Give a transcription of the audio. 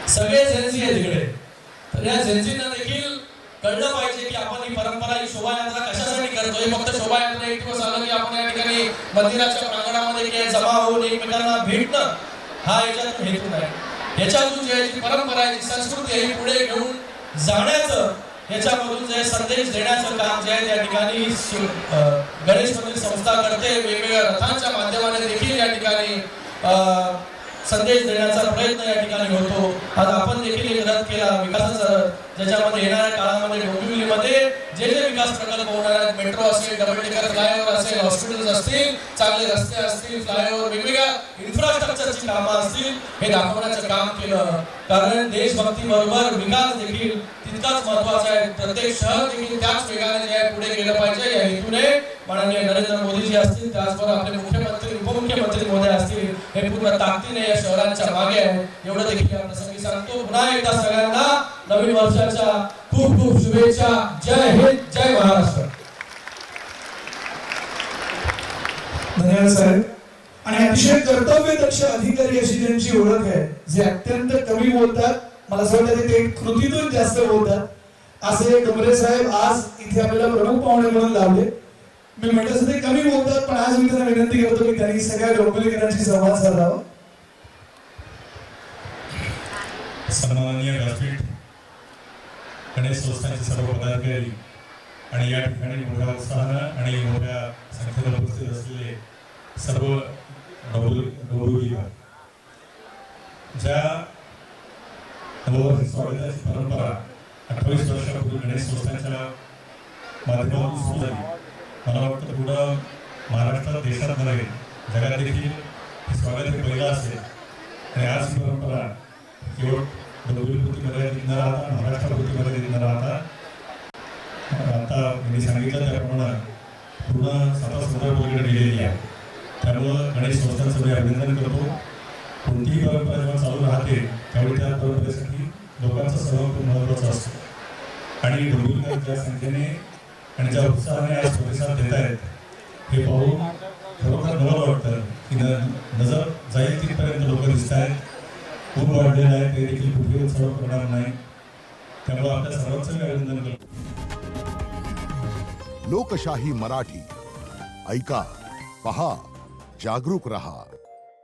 सगळे झेन्झी आहे तिकडे. तर या झेन्झींना देखील कळलं पाहिजे की आपण ही परंपरा, ही शोभायात्रा कशासाठी करतोय. फक्त शोभायात्रा एक दिवस आलं की आपण या ठिकाणी मंदिराच्या प्रांगणामध्ये काय जमा होऊन एकमेकांना भेटणं हा याच्यातून हेतू नाही. याच्यातून जी परंपरा आहे, जी संस्कृती आहे, पुढे घेऊन जाण्याचं, याच्यामधून जे संदेश देण्याचं काम जे आहे त्या ठिकाणी गणेश मंदिर संस्था करते. वेगवेगळ्या रथांच्या माध्यमाने देखील या ठिकाणी संदेश देण्याचा प्रयत्न या ठिकाणी होतो. आज आपण देखील एक रथ केला विकासाचा रथ, ज्याच्यामध्ये येणाऱ्या काळामध्ये डोंबिवलीमध्ये जे जे विकास प्रकल्प होणार आहेत, मेट्रो असेल, डबल डेकर फ्लायओव्हर असेल, हॉस्पिटल्स असतील, चांगले रस्ते असतील, फ्लायओव्हर, वेगवेगळ्या इन्फ्रास्ट्रक्चरची कामं असतील, हे दाखवण्याचं काम केलं. कारण देशभक्ती बरोबर विकास देखील तितकाच महत्वाचा आहे. प्रत्येक शहर देखील त्याच वेगाने जे आहे पुढे गेलं पाहिजे या हेतूने माननीय नरेंद्र मोदीजी असतील, त्याचबरोबर आपले मुख्यमंत्री, उपमुख्यमंत्री महोदय असतील, हे पूर्ण ताकदीने या शहरांच्या मागे आहे. एवढं देखील या प्रसंगी सांगतो. पुन्हा एकदा सगळ्यांना नवीन वर्षाच्या खूप खूप शुभेच्छा. जय हिंद, जय महाराष्ट्र. धन्यवाद साहेब. आणि अतिशय कर्तव्यदक्ष अधिकारी अशी ज्यांची ओळख आहे, जे अत्यंत कमी बोलतात, मला असं वाटतं ते कृतीतून जास्त बोलतात, असे डोंगरे साहेब आज इथे आपल्याला प्रमुख पाहुणे म्हणून लावले. मी म्हटलं असं ते कमी बोलतात, पण आज मी त्यांना विनंती करतो की त्यांनी सगळ्या डोंबिवलीकरांशी संवाद साधावा. सन्माननीय व्यासपीठ, गणेश संस्थांचे सर्व पदाधिकारी आणि या ठिकाणी मोठ्या उत्साहानं आणि मोठ्या संख्येने उपस्थित असलेले सर्व डोंबिवलीकर, ज्या नववर्ष स्वागताची परंपरा 28 वर्षापूर्वी गणेश संस्थांच्या माध्यमातून सुरू झाली, मला वाटतं पुढं महाराष्ट्रात, देशात नव्हे जगात देखील स्वागत हे पहिलं असेल. आणि आज ही परंपरा केवळ डोंबिवलीपुरती मर्यादित न राहता, महाराष्ट्रापुरती मर्यादित न राहता, आता मी सांगितलं त्याप्रमाणे पूर्ण समुद्रापलीकडे गेलेली आहे. त्यामुळं गणेश संस्थांचं मी अभिनंदन करतो. कोणतीही परंपरा जेव्हा चालू राहते त्यावेळी त्या परंपरेसाठी लोकांचा सहभाग खूप महत्त्वाचा असतो. आणि डोंबिवलीकर ज्या संख्येने आणि ज्या उत्साहाने आज प्रतिसाद देत आहेत हे पाहून खरोखर नवल वाटतं की नजर जाईल तिथपर्यंत लोक दिसत आहेत. खूप वाढलेलं आहे, ते देखील कुठेही उत्सव करणार नाही. त्यामुळे आपल्या सर्वांचं मी अभिनंदन करतो. लोकशाही मराठी ऐका, पहा, जागरूक रहा.